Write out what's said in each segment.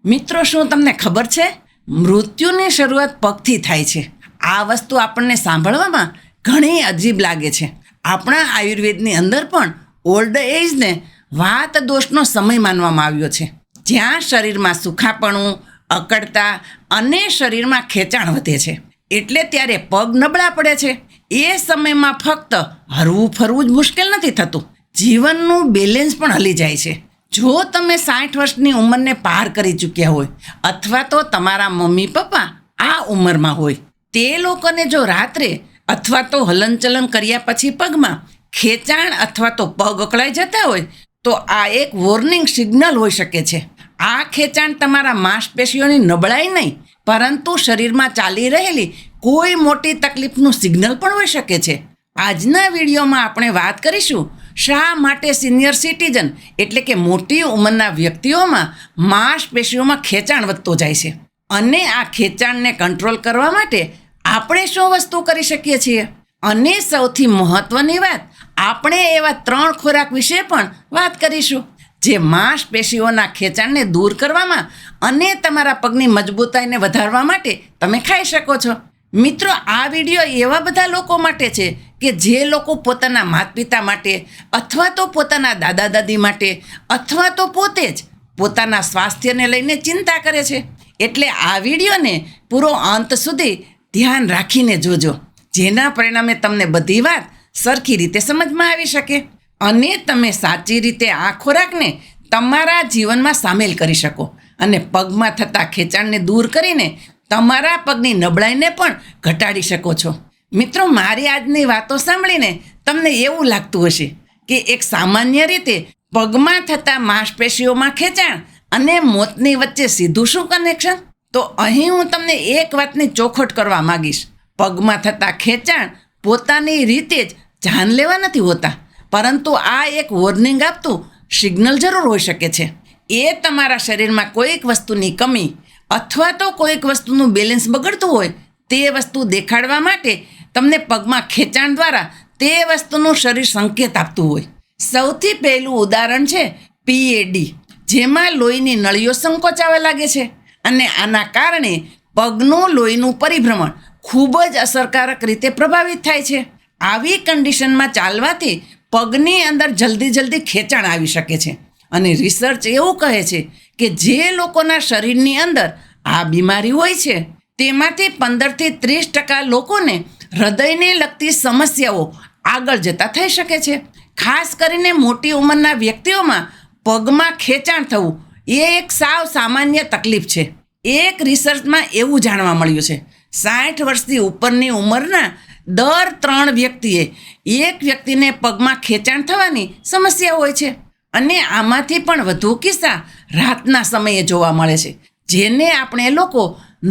મિત્રો, શું તમને ખબર છે? મૃત્યુની શરૂઆત પગથી થાય છે. આ વસ્તુ આપણને સાંભળવામાં ઘણી અજીબ લાગે છે. આપણા આયુર્વેદની અંદર પણ ઓલ્ડ એજને વાત દોષનો સમય માનવામાં આવ્યો છે, જ્યાં શરીરમાં સુખાપણું, અકળતા અને શરીરમાં ખેંચાણ વધે છે. એટલે ત્યારે પગ નબળા પડે છે. એ સમયમાં ફક્ત હરવું ફરવું જ મુશ્કેલ નથી થતું, જીવનનું બેલેન્સ પણ હલી જાય છે. જો તમે 60 વર્ષની ઉંમરને પાર કરી ચૂક્યા હોય, અથવા તો તમારા મમ્મી પપ્પા આ ઉંમરમાં હોય, તે લોકોને જો રાત્રે અથવા તો હલનચલન કર્યા પછી પગમાં ખેંચાણ અથવા તો પગ અકળાઈ જતા હોય, તો આ એક વોર્નિંગ સિગ્નલ હોઈ શકે છે. આ ખેંચાણ તમારા માંસપેશીઓની નબળાઈ નહીં, પરંતુ શરીરમાં ચાલી રહેલી કોઈ મોટી તકલીફનું સિગ્નલ પણ હોઈ શકે છે. આજના વિડીયોમાં આપણે વાત કરીશું શા માટે સિનિયર સિટીઝન એટલે કે મોટી ઉંમરના વ્યક્તિઓમાં માંસપેશીઓમાં ખેંચાણ વધતું જાય છે, અને આ ખેંચાણને કંટ્રોલ કરવા માટે આપણે શું વસ્તુ કરી શકીએ છીએ. અને સૌથી મહત્વની વાત, આપણે એવા 3 ખોરાક વિશે પણ વાત કરીશું જે માંસપેશીઓના ખેંચાણને દૂર કરવામાં અને તમારા પગની મજબૂતાઈને વધારવા માટે તમે ખાઈ શકો છો. મિત્રો, આ વિડીયો એવા બધા લોકો માટે છે કે જે લોકો પોતાના માતા પિતા માટે, અથવા તો પોતાના દાદા દાદી માટે, અથવા તો પોતે જ પોતાના સ્વાસ્થ્યને લઈને ચિંતા કરે છે. એટલે આ વિડીયોને પૂરો અંત સુધી ધ્યાન રાખીને જોજો, જેના પરિણામે તમને બધી વાત સરખી રીતે સમજમાં આવી શકે અને તમે સાચી રીતે આ ખોરાકને તમારા જીવનમાં સામેલ કરી શકો અને પગમાં થતા ખેંચાણને દૂર કરીને તમારા પગની નબળાઈને પણ ઘટાડી શકો છો. મિત્રો, મારી આજની વાતો સાંભળીને તમને એવું લાગતું હશે કે એક સામાન્ય રીતે પગમાં થતા માંસપેશીઓમાં ખેંચાણ અને મોતની વચ્ચે સીધું શું કનેક્શન? તો અહીં હું તમને એક વાતની ચોખવટ કરવા માંગીશ. પગમાં થતા ખેંચાણ પોતાની રીતે જ જાન લેવા નથી હોતા, પરંતુ આ એક વોર્નિંગ આપતું સિગ્નલ જરૂર હોઈ શકે છે. એ તમારા શરીરમાં કોઈક વસ્તુની કમી અથવા તો કોઈક વસ્તુનું બેલેન્સ બગડતું હોય, તે વસ્તુ દેખાડવા માટે તમને પગમાં ખેંચાણ દ્વારા તે વસ્તુનું શરીર સંકેત આપતું હોય. સૌથી પહેલું ઉદાહરણ છે PAD, જેમાં લોહીની નળીઓ સંકોચાવા લાગે છે, અને આના કારણે પગનું લોહીનું પરિભ્રમણ ખૂબ જ અસરકારક રીતે પ્રભાવિત થાય છે. આવી કન્ડિશનમાં ચાલવાથી પગની અંદર જલ્દી ખેંચાણ આવી શકે છે, અને રિસર્ચ એવું કહે છે કે જે લોકોના શરીરની અંદર આ બીમારી હોય છે, તેમાંથી 15 થી 30% લોકોને હૃદયને લગતી સમસ્યાઓ આગળ જતા થઈ શકે છે. ખાસ કરીને મોટી ઉંમરના વ્યક્તિઓમાં પગમાં ખેંચાણ થવું એ એક સાવ સામાન્ય તકલીફ છે. એક રિસર્ચમાં એવું જાણવા મળ્યું છે, 60 વર્ષથી ઉપરની ઉંમરના દર 3 વ્યક્તિએ એક વ્યક્તિને પગમાં ખેંચાણ થવાની સમસ્યા હોય છે, અને આમાંથી પણ વધુ કિસ્સા રાતના સમયે જોવા મળે છે, જેને આપણે લોકો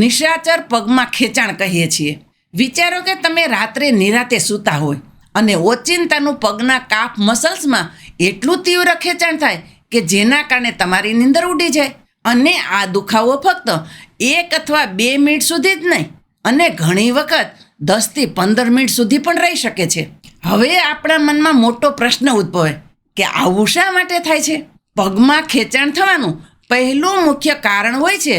નિશાચર પગમાં ખેંચાણ કહીએ છીએ. વિચારો કે તમે રાત્રે નિરાતે સૂતા હોય અને ઓચિંતાનું પગના કાફ મસલ્સમાં એટલું તીવ્ર ખેંચાણ થાય કે જેના કારણે તમારી નીંદર ઉડી જાય, અને આ દુખાવો ફક્ત 1 અથવા 2 મિનિટ સુધી જ નહીં, અને ઘણી વખત 10 થી 15 મિનિટ સુધી પણ રહી શકે છે. હવે આપણા મનમાં મોટો પ્રશ્ન ઉદ્ભવે કે આવું શા માટે થાય છે? પગમાં ખેંચાણ થવાનું પહેલું મુખ્ય કારણ હોય છે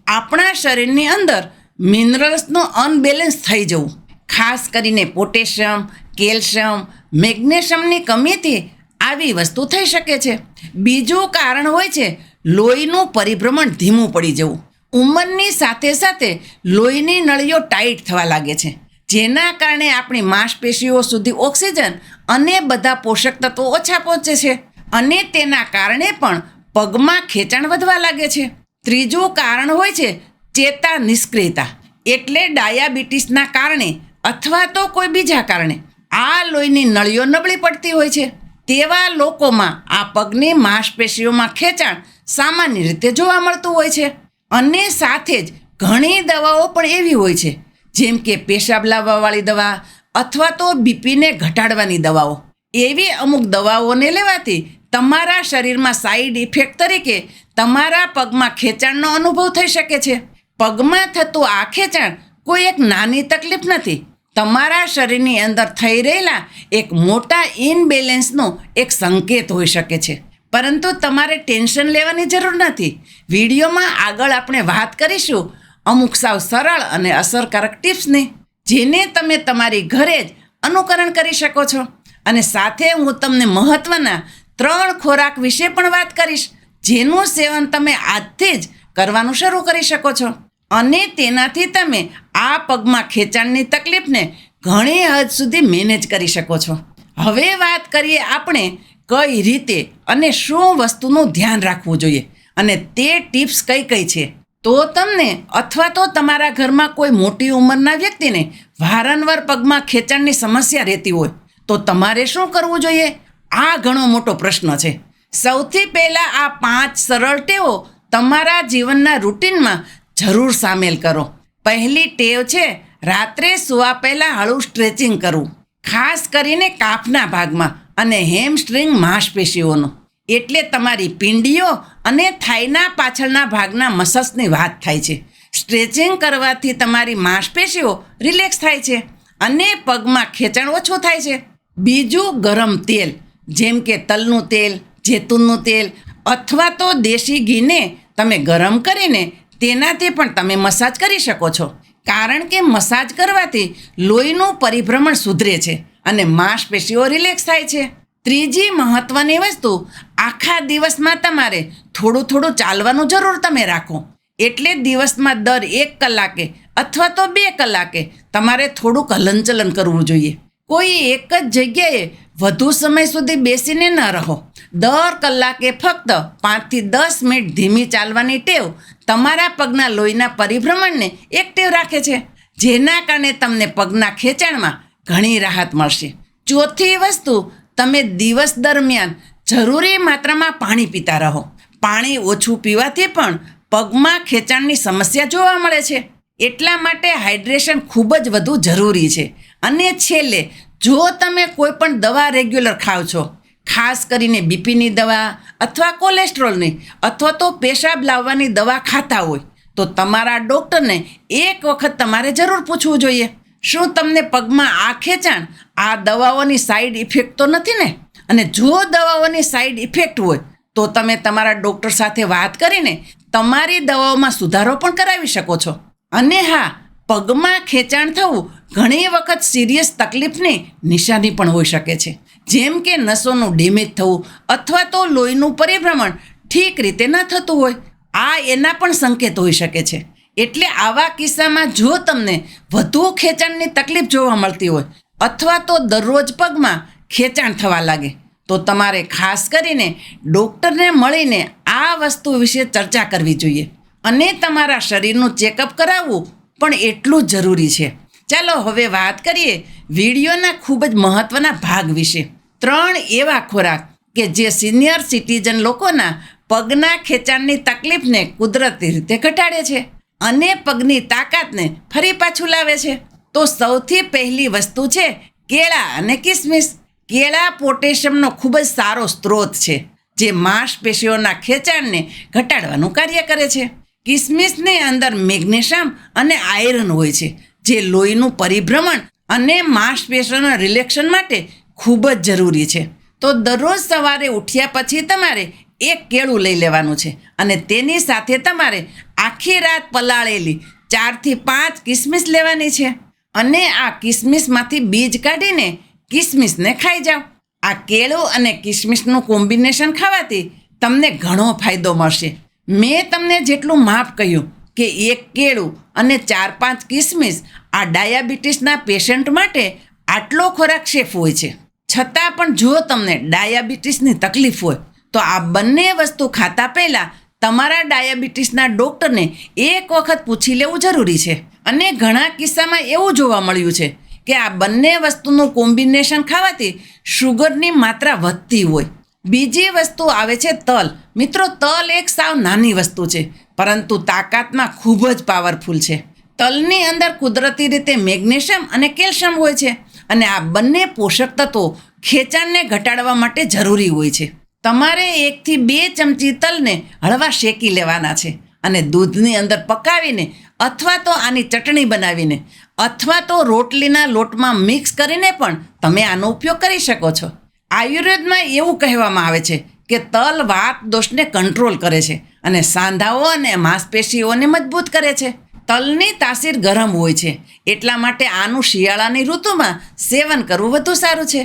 આપણા શરીરની અંદર મિનરલ્સનું અનબેલેન્સ થઈ જવું. ખાસ કરીને પોટેશિયમ, કેલ્શિયમ, મેગ્નેશિયમની કમીથી આવી વસ્તુ થઈ શકે છે. બીજું કારણ હોય છે લોહીનું પરિભ્રમણ ધીમું પડી જવું. ઉંમરની સાથે સાથે લોહીની નળીઓ ટાઈટ થવા લાગે છે, જેના કારણે આપણી માંસપેશીઓ સુધી ઓક્સિજન અને બધા પોષક તત્વો ઓછા પહોંચે છે, અને તેના કારણે પણ પગમાં ખેંચાણ વધવા લાગે છે. ત્રીજું કારણ હોય છે ચેતા નિષ્ક્રિયતા, એટલે ડાયાબિટીસના કારણે અથવા તો કોઈ બીજા કારણે આ લોહીની નળીઓ નબળી પડતી હોય છે. તેવા લોકોમાં આ પગની માંસપેશીઓમાં ખેંચાણ સામાન્ય રીતે જોવા મળતું હોય છે. અને સાથે જ ઘણી દવાઓ પણ એવી હોય છે, જેમ કે પેશાબ લાવવાવાળી દવા અથવા તો બીપીને ઘટાડવાની દવાઓ. એવી અમુક દવાઓને લેવાથી તમારા શરીરમાં સાઈડ ઇફેક્ટ તરીકે તમારા પગમાં ખેંચાણનો અનુભવ થઈ શકે છે. પગમાં થતું આ ખેંચાણ કોઈ એક નાની તકલીફ નથી, તમારા શરીરની અંદર થઈ રહેલા એક મોટા ઇનબેલેન્સનો એક સંકેત હોઈ શકે છે. પરંતુ તમારે ટેન્શન લેવાની જરૂર નથી. વિડીયોમાં આગળ આપણે વાત કરીશું અમુક સાવ સરળ અને અસરકારક ટિપ્સની, જેને તમે તમારી ઘરે જ અનુકરણ કરી શકો છો. અને સાથે હું તમને મહત્ત્વના 3 ખોરાક વિશે પણ વાત કરીશ, જેનું સેવન તમે આજથી જ કરવાનું શરૂ કરી શકો છો. અને તેનાથી તમે આ પગમાં ખેંચાણની તકલીફને ઘણી હદ સુધી મેનેજ કરી શકો છો. હવે વાત કરીએ આપણે કઈ રીતે અને શું વસ્તુનું ધ્યાન રાખવું જોઈએ અને તે ટિપ્સ કઈ કઈ છે. તો તમને અથવા તો તમારા ઘરમાં કોઈ મોટી ઉંમરના વ્યક્તિને વારંવાર પગમાં ખેંચાણની સમસ્યા રહેતી હોય તો તમારે શું કરવું જોઈએ? આ ઘણો મોટો પ્રશ્ન છે. સૌથી પહેલાં આ 5 સરળ ટેવો તમારા જીવનના રૂટિનમાં જરૂર સામેલ કરો. પહેલી ટેવ છે રાત્રે સૂવા પહેલાં હળવું સ્ટ્રેચિંગ કરવું, ખાસ કરીને કાફના ભાગમાં અને હેમસ્ટ્રિંગ માંસપેશીઓનો. એટલે તમારી પીંડીઓ અને થાઈના પાછળના ભાગના મસલ્સની વાત થાય છે. સ્ટ્રેચિંગ કરવાથી તમારી માંસપેશીઓ રિલેક્સ થાય છે અને પગમાં ખેંચાણ ઓછું થાય છે. બીજું, ગરમ તેલ જેમ કે તલનું તેલ, જૈતુનનું તેલ અથવા તો દેશી ઘીને તમે ગરમ કરીને તેનાથી પણ તમે મસાજ કરી શકો છો. કારણ કે મસાજ કરવાથી લોહીનું પરિભ્રમણ સુધરે છે અને માંસપેશીઓ રિલેક્સ થાય છે. ત્રીજી મહત્ત્વની વસ્તુ, આખા દિવસમાં તમારે થોડું થોડું ચાલવાનું જરૂર તમે રાખો. એટલે દિવસમાં દર 1 કલાકે અથવા તો 2 કલાકે તમારે થોડુંક હલનચલન કરવું જોઈએ. કોઈ એક જ જગ્યાએ વધુ સમય સુધી બેસીને ન રહો. દર કલાકે ફક્ત 5 થી 10 મિનિટ ધીમી ચાલવાની ટેવ તમારા પગના લોહીના પરિભ્રમણને એક્ટિવ રાખે છે, જેના કારણે તમને પગના ખેંચાણમાં ઘણી રાહત મળશે. ચોથી વસ્તુ, તમે દિવસ દરમિયાન જરૂરી માત્રામાં પાણી પીતા રહો. પાણી ઓછું પીવાથી પણ પગમાં ખેંચાણની સમસ્યા જોવા મળે છે. એટલા માટે હાઇડ્રેશન ખૂબ જ વધુ જરૂરી છે. અને છેલ્લે, જો તમે કોઈ પણ દવા રેગ્યુલર ખાવ છો, ખાસ કરીને બીપીની દવા અથવા કોલેસ્ટ્રોલની અથવા તો પેશાબ લાવવાની દવા ખાતા હોય તો તમારા ડૉક્ટરને એક વખત તમારે જરૂર પૂછવું જોઈએ, શું તમને પગમાં આ ખેંચાણ આ દવાઓની સાઈડ ઇફેક્ટ તો નથી ને? અને જો દવાઓની સાઈડ ઇફેક્ટ હોય તો તમે તમારા ડૉક્ટર સાથે વાત કરીને તમારી દવાઓમાં સુધારો પણ કરાવી શકો છો. અને હા, પગમાં ખેંચાણ થવું ઘણી વખત સિરિયસ તકલીફની નિશાની પણ હોઈ શકે છે, જેમ કે નસોનું ડેમેજ થવું અથવા તો લોહીનું પરિભ્રમણ ઠીક રીતે ન થતું હોય. આ એના પણ સંકેત હોઈ શકે છે. એટલે આવા કિસ્સામાં જો તમને વધુ ખેંચાણની તકલીફ જોવા મળતી હોય અથવા તો દરરોજ પગમાં ખેંચાણ થવા લાગે તો તમારે ખાસ કરીને ડૉક્ટરને મળીને આ વસ્તુ વિશે ચર્ચા કરવી જોઈએ. અને તમારા શરીરનું ચેકઅપ કરાવવું પણ એટલું જ જરૂરી છે. ચાલો હવે વાત કરીએ વિડીયોના ખૂબ જ મહત્ત્વના ભાગ વિશે. 3 એવા ખોરાક કે જે સિનિયર સિટીઝન લોકોના પગના ખેંચાણની તકલીફને કુદરતી રીતે ઘટાડે છે અને પગની તાકાતને ફરી પાછું લાવે છે. તો સૌથી પહેલી વસ્તુ છે કેળા અને કિસમિસ. કેળા પોટેશિયમનો ખૂબ જ સારો સ્ત્રોત છે, જે માંસપેશીઓના ખેંચાણને ઘટાડવાનું કાર્ય કરે છે. કિસમિસની અંદર મેગ્નેશિયમ અને આયરન હોય છે, જે લોહીનું પરિભ્રમણ અને માંસપેશીઓના રિલેક્શન માટે ખૂબ જ જરૂરી છે. તો દરરોજ સવારે ઉઠ્યા પછી તમારે 1 કેળું લઈ લેવાનું છે અને તેની સાથે તમારે આખી રાત પલાળેલી 4 થી 5 કિસમિસ લેવાની છે. અને આ કિસમિસમાંથી બીજ કાઢીને કિસમિસને ખાઈ જાઓ. આ કેળું અને કિસમિસનું કોમ્બિનેશન ખાવાથી તમને ઘણો ફાયદો મળશે. મેં તમને જેટલું માપ કહ્યું કે 1 કેળું અને 4-5 કિસમિસ આ ડાયાબિટીસના પેશન્ટ માટે આટલો ખોરાક સેફ હોય છે. છતાં પણ જો તમને ડાયાબિટીસની તકલીફ હોય તો આ બંને વસ્તુ ખાતા પહેલાં તમારા ડાયાબિટીસના ડૉક્ટરને એક વખત પૂછી લેવું જરૂરી છે. અને ઘણા કિસ્સામાં એવું જોવા મળ્યું છે કે આ બંને વસ્તુનું કોમ્બિનેશન ખાવાથી શુગરની માત્રા વધતી હોય. બીજી વસ્તુ આવે છે તલ. મિત્રો, તલ એક સાવ નાની વસ્તુ છે પરંતુ તાકાતમાં ખૂબ જ પાવરફુલ છે. તલની અંદર કુદરતી રીતે મેગ્નેશિયમ અને કેલ્શિયમ હોય છે અને આ બંને પોષક તત્વો ખેંચાણને ઘટાડવા માટે જરૂરી હોય છે. તમારે 1 થી 2 ચમચી તલને હળવા શેકી લેવાના છે અને દૂધની અંદર પકાવીને અથવા તો આની ચટણી બનાવીને અથવા તો રોટલીના લોટમાં મિક્સ કરીને પણ તમે આનો ઉપયોગ કરી શકો છો. આયુર્વેદમાં એવું કહેવામાં આવે છે કે તલ વાત દોષને કંટ્રોલ કરે છે અને સાંધાઓ અને માંસપેશીઓને મજબૂત કરે છે. તલની તાસીર ગરમ હોય છે, એટલા માટે આનું શિયાળાની ઋતુમાં સેવન કરવું વધુ સારું છે.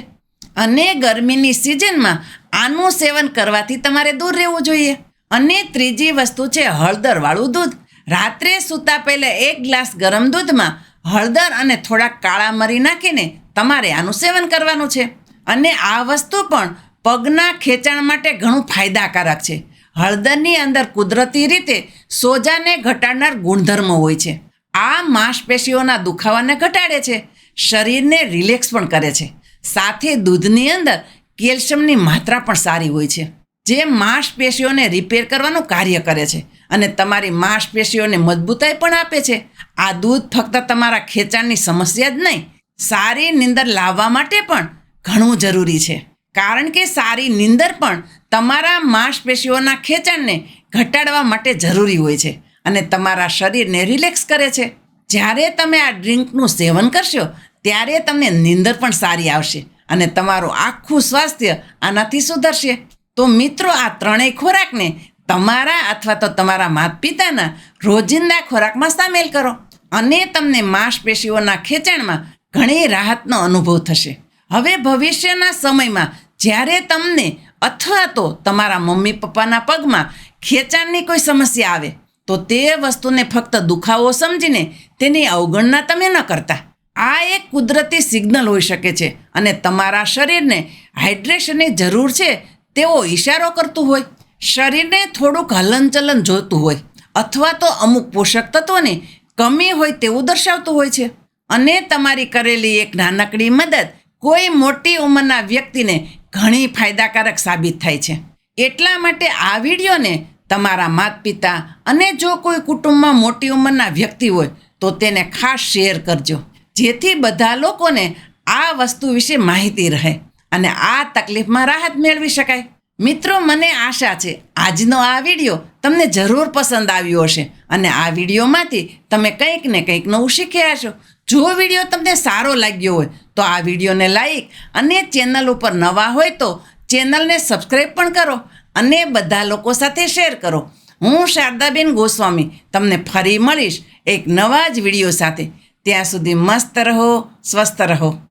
અને ગરમીની સિઝનમાં આનું સેવન કરવાથી તમારે દૂર રહેવું જોઈએ. અને ત્રીજી વસ્તુ છે હળદરવાળું દૂધ. રાત્રે સૂતા પહેલાં 1 ગ્લાસ ગરમ દૂધમાં હળદર અને થોડાક કાળા મરી નાખીને તમારે આનું સેવન કરવાનું છે. અને આ વસ્તુ પણ પગના ખેંચાણ માટે ઘણું ફાયદાકારક છે. હળદરની અંદર કુદરતી રીતે સોજાને ઘટાડનાર ગુણધર્મો હોય છે. આ માંસપેશીઓના દુખાવાને ઘટાડે છે, શરીરને રિલેક્સ પણ કરે છે. સાથે દૂધની અંદર કેલ્શિયમની માત્રા પણ સારી હોય છે, જે માંસપેશીઓને રિપેર કરવાનું કાર્ય કરે છે અને તમારી માંસપેશીઓને મજબૂતાઈ પણ આપે છે. આ દૂધ ફક્ત તમારા ખેંચાણની સમસ્યા જ નહીં, સારી નીંદર લાવવા માટે પણ ઘણું જરૂરી છે. કારણ કે સારી નીંદર પણ તમારા માંસપેશીઓના ખેંચાણને ઘટાડવા માટે જરૂરી હોય છે અને તમારા શરીરને રિલેક્સ કરે છે. જ્યારે તમે આ ડ્રિંકનું સેવન કરશો ત્યારે તમને નીંદર પણ સારી આવશે અને તમારું આખું સ્વાસ્થ્ય આનાથી સુધરશે. તો મિત્રો, આ ત્રણેય ખોરાકને તમારા અથવા તો તમારા માતા પિતાના રોજિંદા ખોરાકમાં સામેલ કરો અને તમને માંસપેશીઓના ખેંચાણમાં ઘણી રાહતનો અનુભવ થશે. હવે ભવિષ્યના સમયમાં જ્યારે તમને અથવા તો તમારા મમ્મી પપ્પાના પગમાં ખેંચાણની કોઈ સમસ્યા આવે તો તે વસ્તુને ફક્ત દુખાવો સમજીને તેની અવગણના તમે ન કરતા. આ એક કુદરતી સિગ્નલ હોઈ શકે છે અને તમારા શરીરને હાઇડ્રેશનની જરૂર છે તેવો ઇશારો કરતું હોય, શરીરને થોડુંક હલનચલન જોતું હોય અથવા તો અમુક પોષક તત્વોની કમી હોય તેવું દર્શાવતું હોય છે. અને તમારી કરેલી એક નાનકડી મદદ કોઈ મોટી ઉંમરના વ્યક્તિને ઘણી ફાયદાકારક સાબિત થાય છે. એટલા માટે આ વિડીયોને તમારા માતા પિતા અને જો કોઈ કુટુંબમાં મોટી ઉંમરના વ્યક્તિ હોય તો તેને ખાસ શેર કરજો, જેથી બધા લોકોને આ વસ્તુ વિશે માહિતી રહે અને આ તકલીફમાં રાહત મેળવી શકાય. મિત્રો, મને આશા છે આજનો આ વિડીયો તમને જરૂર પસંદ આવ્યો હશે અને આ વિડીયોમાંથી તમે કંઈક ને કંઈક નવું શીખ્યા હશો. જો વિડીયો તમને સારો લાગ્યો હોય તો આ વિડીયોને લાઈક અને ચેનલ ઉપર નવા હોય તો ચેનલને સબસ્ક્રાઈબ પણ કરો અને બધા લોકો સાથે શેર કરો. હું શારદાબેન ગોસ્વામી તમને ફરી મળીશ એક નવા જ વિડીયો સાથે. ત્યાં સુધી મસ્ત રહો, સ્વસ્થ રહો.